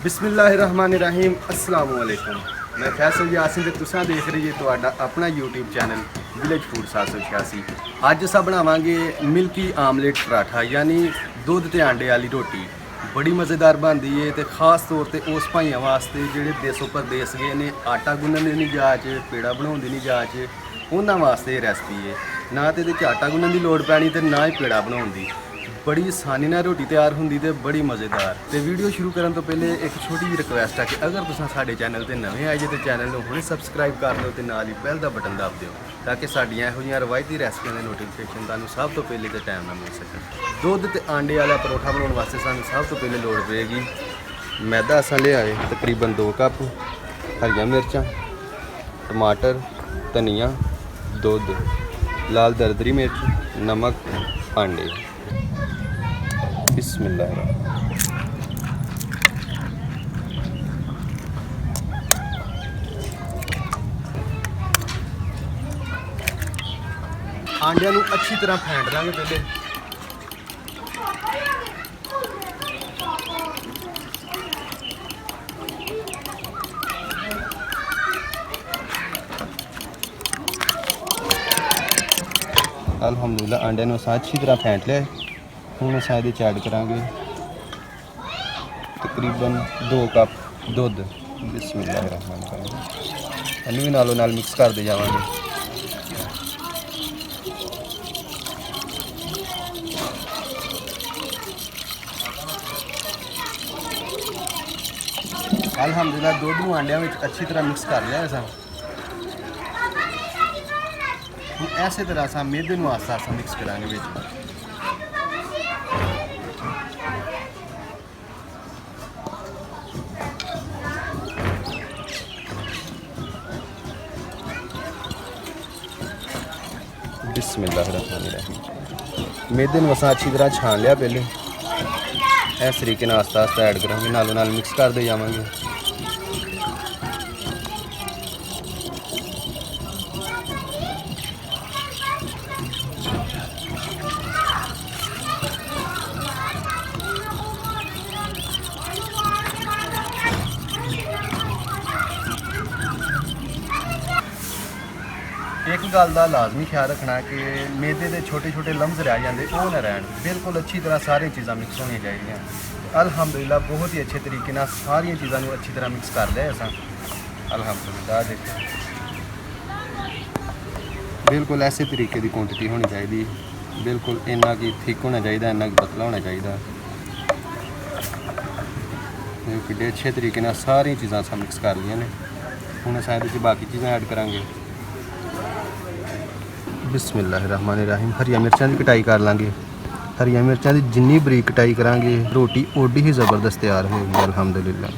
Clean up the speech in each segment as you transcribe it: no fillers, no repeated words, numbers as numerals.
बिस्मिल्लाहिर्रहमानिर्रहीम अस्सलाम वालेकुम। मैं फैसल यासीन ते तुसां देख रही है तुहाडा अपना यूट्यूब चैनल विलेज फूड 786। अज असां बनावांगे मिल्की आमलेट पराठा यानी दुध ते आंडे वाली रोटी। बड़ी मज़ेदार बनती है तो खास तौर पर उस भाइयों वास्ते ਜਿਹੜੇ देसों परदेस गए ने आटा गुन्नण ਦੀ ਨਹੀਂ ਜਾਚ ਪੇੜਾ ਬਣਾਉਣ ਦੀ ਨਹੀਂ ਜਾਚ ਉਹਨਾਂ ਵਾਸਤੇ ਰੈਸਪੀ ਹੈ। ਨਾ ਤੇ ਇਹਦੇ 'ਚ ਆਟਾ ਗੁੰਨਣ ਦੀ ਲੋੜ ਪੈਣੀ ਤੇ ਨਾ ਹੀ ਪੇੜਾ ਬਣਾਉਣ ਦੀ। बड़ी आसानी ਨਾਲ रोटी तैयार होंगी तो बड़ी मज़ेदार। तो वीडियो शुरू करने तो पहले एक छोटी जी रिक्वेस्ट है कि अगर तुम साडे चैनल पर नवे आए जे तो चैनल को हुणे सबसक्राइब कर लो तो नाल ही बैल का बटन दब दिओ ताकि साडियां इहो जिहियां रवायती रेसिपियां के नोटिफिकेशन तुहानूं सब तो पहले तो टाइम नाल मिल सकन। दुध ते आंडे वाला परोठा बनाउण वास्ते सानूं सब तो पहले लोड़ पेगी मैदा। असां लिआए तकरीबन 2 कप, हरियां मिर्चां, टमाटर, धनिया, दुध, लाल दरदरी मिर्च, नमक, आंडे। बिस्मिल्लाह। आंडिया नूं अच्छी तरह फेंट देंगे पहले। अल्हम्दुलिल्लाह आंडिया नूं असां अच्छी तरह फेंट लिया। ਹੁਣ ਅਸੀਂ ਇਹਦੇ 'ਚ ਐਡ ਕਰਾਂਗੇ ਤਕਰੀਬਨ 2 ਕੱਪ ਦੁੱਧ। ਬਿਸਮਿਲ੍ਲਾਹਿਰ ਰਹਿਮਾਨਿਰ ਰਹੀਮ। ਇਹਨੂੰ ਵੀ ਨਾਲੋਂ ਨਾਲ ਮਿਕਸ ਕਰਦੇ ਜਾਵਾਂਗੇ। ਅਲਹਮਦੁਲਿल्लाह ਦੁੱਧ ਨੂੰ ਆਂਡਿਆਂ ਵਿੱਚ ਅੱਛੀ ਤਰ੍ਹਾਂ ਮਿਕਸ ਕਰ ਲਿਆ ਅਸਾਂ। ਹੁਣ ਇਸੇ ਤਰ੍ਹਾਂ ਅਸਾਂ ਮੈਦੇ ਨੂੰ ਆਸਤਾ ਆਸਤਾ ਮਿਕਸ ਕਰਾਂਗੇ ਵਿੱਚ। बिस्मिल्लाहिर्रहमानिर्रहीम। मैदे ਨੂੰ असां अच्छी तरह छान लिया पहले। इस तरीके ਨਾਲ आस्ता आस्ता ऐड करांगे, नालों नाल मिक्स करते जावांगे। एक गल का लाजमी ख्याल रखना कि मैदे के छोटे छोटे लम्स रह जाते वो ना रहन। बिल्कुल अच्छी तरह सारी चीज़ां मिक्स होनी चाहिए। अल्हम्दुलिल्लाह बहुत ही अच्छे तरीके ਨਾਲ सारिया चीज़ों को अच्छी तरह मिक्स कर लिया असां। अल्हम्दुलिल्लाह देखो बिल्कुल ऐसे तरीके की क्वांटिटी होनी चाहिए। बिल्कुल इन्ना की थिक होना चाहिए, इन्ना की पतला होना चाहिए। कि अच्छे तरीके ਨਾਲ सारी चीज़ां असां मिक्स कर लिया ने। हुण असां इहदे च बाकी चीज़ां ऐड करांगे। बिस्मिल्लाहिर्रहमानिर्रहीम। हरिया मिर्चां की कटाई कर लांगे। हरिया मिर्चां की जिन्नी बरीक कटाई करांगे रोटी ओडी ही ज़बरदस्त तैयार होगी अल्हम्दुलिल्लाह।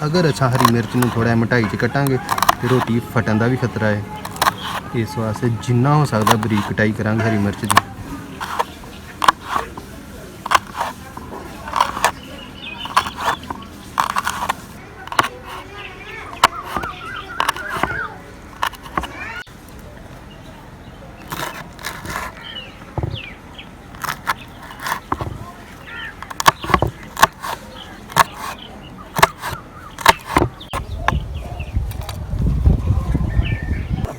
अगर अच्छा हरी मिर्च में थोड़ा मिठाई च कटांगे तो रोटी फटन का भी खतरा है। इस वास्ते जिन्ना हो सकता बरीक कटाई करांगे हरी मिर्च की।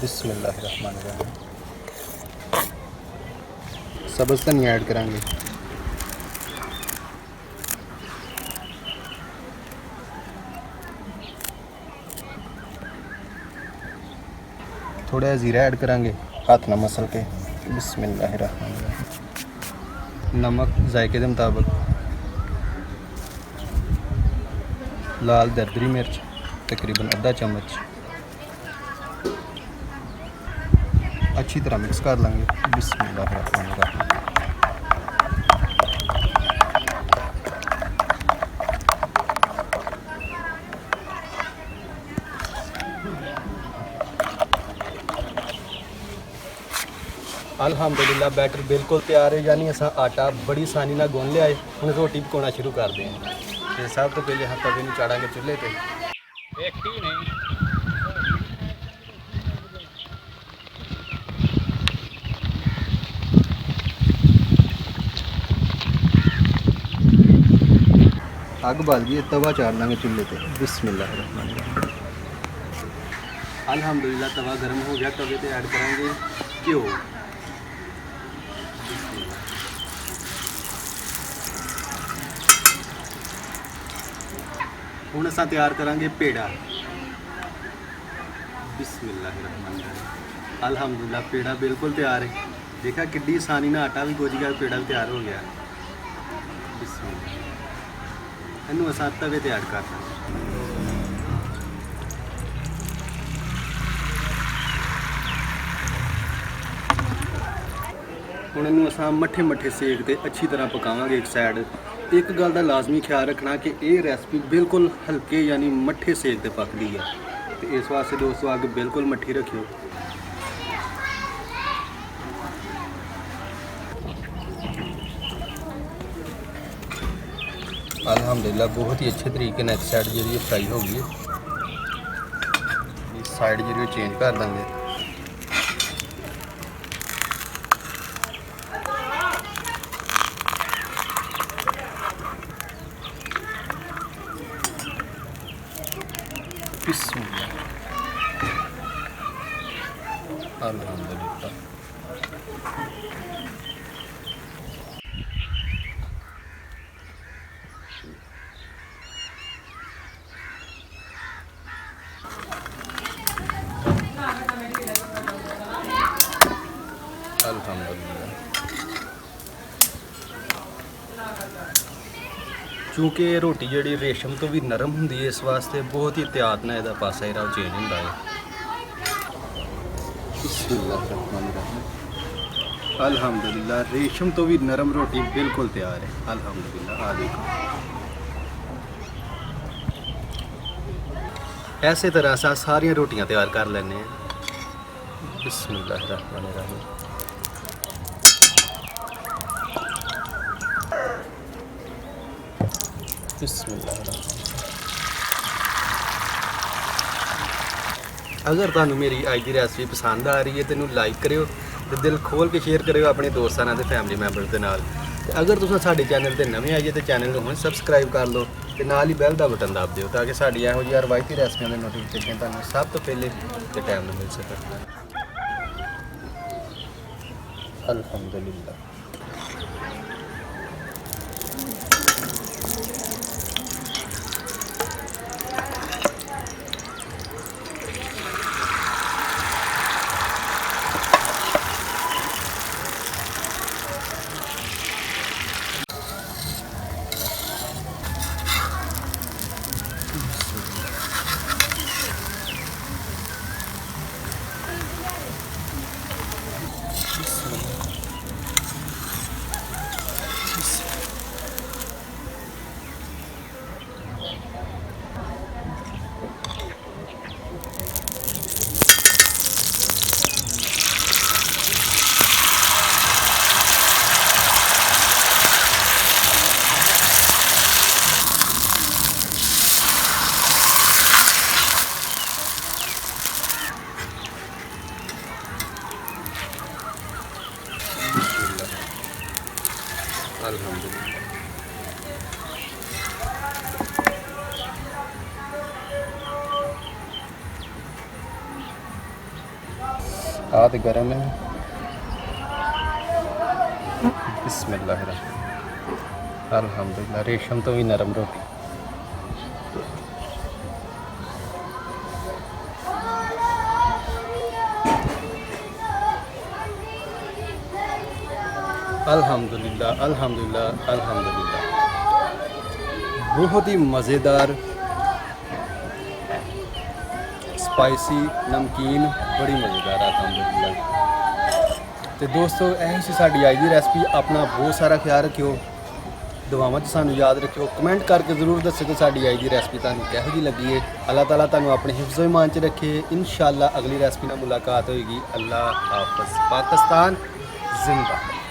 बिस्मिल्लाहिर्रहमानिर्रहीम। सब्ज़ धनिया ऐड करांगे। थोड़ा जीरा ऐड करांगे हाथ ना मसल के। बिस्मिल्लाहिर्रहमानिर्रहीम। नमक जायके के मुताबिक। लाल दरदरी मिर्च तकरीबन आधा चम्मच। अच्छी तरह मिक्स कर लेंगे। बिस्मिल्लाहिर्रहमानिर्रहीम। ਅਲਹਮਦੁਲਿਲਾ ਬੈਟਰ ਬਿਲਕੁਲ ਤਿਆਰ ਹੈ, ਯਾਨੀ ਅਸਾਂ ਆਟਾ ਬੜੀ ਆਸਾਨੀ ਨਾਲ ਗੁੰਨ ਲਿਆ ਹੈ। ਹੁਣ ਰੋਟੀ ਪਕਾਉਣਾ ਸ਼ੁਰੂ ਕਰਦੇ ਹਾਂ। ਤੇ ਸਭ ਤੋਂ ਪਹਿਲੇ ਹਾਂ ਤਵੇ ਨੂੰ ਚਾੜਾਂਗੇ ਚੁੱਲ੍ਹੇ ਤੇ। ਵੇਖੀ ਨਹੀਂ ਅੱਗ ਬਲ ਗਈ, ਤਵਾ ਚਾੜ ਲਾਂਗੇ ਚੁੱਲ੍ਹੇ ਤੇ। ਬਿਸਮਿल्लाह रहमान रहीम। ਅਲਹਮਦੁਲਿਲਾ ਤਵਾ ਗਰਮ ਹੋ ਗਿਆ, ਤਵੇ ਤੇ ਐਡ ਕਰਾਂਗੇ ਘਿਓ। ਹੁਣ ਅਸਾਂ ਤਿਆਰ ਕਰਾਂਗੇ ਪੇੜਾ। ਬਿਸਮਿल्लाह रहमान रहीम। ਅਲਹਮਦੁਲਿਲਾ ਪੇੜਾ ਬਿਲਕੁਲ ਤਿਆਰ ਹੈ। ਦੇਖਾ ਕਿੱਡੀ ਆਸਾਨੀ ਨਾਲ ਆਟਾ ਵੀ ਗੁੱਝ ਗਿਆ, ਪੇੜਾ ਵੀ ਤਿਆਰ ਹੋ ਗਿਆ। ਬਿਸਮਿल्लाह। ਇਹਨੂੰ ਅਸਾਂ ਤਵੇ ਤੇ ਐਡ ਕਰ ਦਾਂਗੇ। ਹੁਣ ਇਹਨੂੰ ਅਸਾਂ ਮੱਠੇ ਮੱਠੇ ਸੇਕ ਤੇ ਅੱਛੀ ਤਰ੍ਹਾਂ ਪਕਾਵਾਂਗੇ ਇੱਕ ਸਾਈਡ। ਇੱਕ ਗੱਲ ਦਾ ਲਾਜ਼ਮੀ ਖਿਆਲ ਰੱਖਣਾ ਕਿ ਇਹ ਰੈਸਪੀ ਬਿਲਕੁਲ ਹਲਕੇ ਯਾਨੀ ਮੱਠੇ ਸੇਕ ਤੇ ਪੱਕਦੀ ਹੈ, ਤੇ ਇਸ ਵਾਸਤੇ ਦੋਸਤੋ ਅੱਗ ਬਿਲਕੁਲ ਮੱਠੀ ਰੱਖਿਓ। ਅਲਹਮਦੁਲਿਲਾ ਬਹੁਤ ਹੀ ਅੱਛੇ ਤਰੀਕੇ ਨਾਲ ਇੱਕ ਸਾਈਡ ਜਿਹੜੀ ਫਰਾਈ ਹੋ ਗਈ ਹੈ। ਸਾਈਡ ਜਿਹੜੀ ਚੇਂਜ ਕਰ ਦਾਂਗੇ। बिस्मिल्लाह। अल्हम्दुलिल्लाह। अल्हम्दुलिल्लाह। ਕਿਉਂਕਿ ਇਹ ਰੋਟੀ ਜਿਹੜੀ ਰੇਸ਼ਮ ਤੋਂ ਵੀ ਨਰਮ ਹੁੰਦੀ ਹੈ, ਇਸ ਵਾਸਤੇ ਬਹੁਤ ਹੀ ਇhtiyਾਤ ਨਾਲ ਇਹਦਾ ਪਾਸਾ ਜਿਹੜਾ ਚੇਂਜ ਹੁੰਦਾ ਹੈ। ਅਲਹਮਦੁਲਿਲਾ ਰੇਸ਼ਮ ਤੋਂ ਵੀ ਨਰਮ ਰੋਟੀ ਬਿਲਕੁਲ ਤਿਆਰ ਹੈ। ਅਲਹਮਦੁਲਿਲਾ ਆ ਦੇਖੋ। ਐਸੇ ਤਰ੍ਹਾਂ ਅਸਾਂ ਸਾਰੀਆਂ ਰੋਟੀਆਂ ਤਿਆਰ ਕਰ ਲੈਂਦੇ ਹਾਂ। ਬਿਸਮਿल्लाह रहमान रहीम। ਅਗਰ ਤੁਹਾਨੂੰ ਮੇਰੀ ਅੱਜ ਦੀ ਰੈਸਪੀ ਪਸੰਦ ਆ ਰਹੀ ਹੈ, ਤੈਨੂੰ ਲਾਈਕ ਕਰਿਓ ਤੇ ਦਿਲ ਖੋਲ ਕੇ ਸ਼ੇਅਰ ਕਰਿਓ ਆਪਣੇ ਦੋਸਤਾਂ ਨਾਲ ਤੇ ਫੈਮਿਲੀ ਮੈਂਬਰਸ ਦੇ ਨਾਲ। ਤੇ ਅਗਰ ਤੁਸੀਂ ਸਾਡੇ ਚੈਨਲ ਤੇ ਨਵੇਂ ਆਏ ਤੇ ਚੈਨਲ ਨੂੰ ਹੁਣ ਸਬਸਕ੍ਰਾਈਬ ਕਰ ਲਓ ਤੇ ਨਾਲ ਹੀ ਬੈਲ ਦਾ ਬਟਨ ਦਬ ਦਿਓ, ਤਾਂ ਕਿ ਸਾਡੀ ਇਹੋ ਜਿਹੀ ਰਵਾਇਤੀ ਰੈਸਪੀਆਂ ਦੇ ਨੋਟੀਫਿਕੇਸ਼ਨ ਤੁਹਾਨੂੰ ਸਭ ਤੋਂ ਪਹਿਲੇ ਤੇ ਟਾਈਮ ਨਾਲ ਮਿਲ ਸਕੇ। ਅਲਹਮਦੁਲਿਲਾ। अल्हम्दुलिल्लाह। हाथ गरम है। बिस्मिल्लाह। अल्हम्दुलिल्लाह रेशम तो भी नरम रोटी। अल्हम्दुलिल्लाह अल्हम्दुलिल्लाह अल्हम्दुलिल्लाह। बहुत ही मज़ेदार स्पाइसी नमकीन बड़ी मज़ेदार अल्हम्दुलिल्लाह। तो दोस्तों यही सी साडी अज दी रेसिपी। अपना बहुत सारा ख्याल रखियो, दुआवां च सानू याद रखियो, कमेंट करके ज़रूर दस्सो कि साडी अज दी रेसिपी तुहानू किहो जी लगी है। अल्लाह ताला तुहानू अपने हिफ्ज़ो ईमान च रखे। इंशाअल्लाह अगली रेसिपी नाल मुलाकात होएगी। अल्लाह हाफ़िज़। पाकिस्तान ਜ਼ਿੰਦਾਬਾਦ।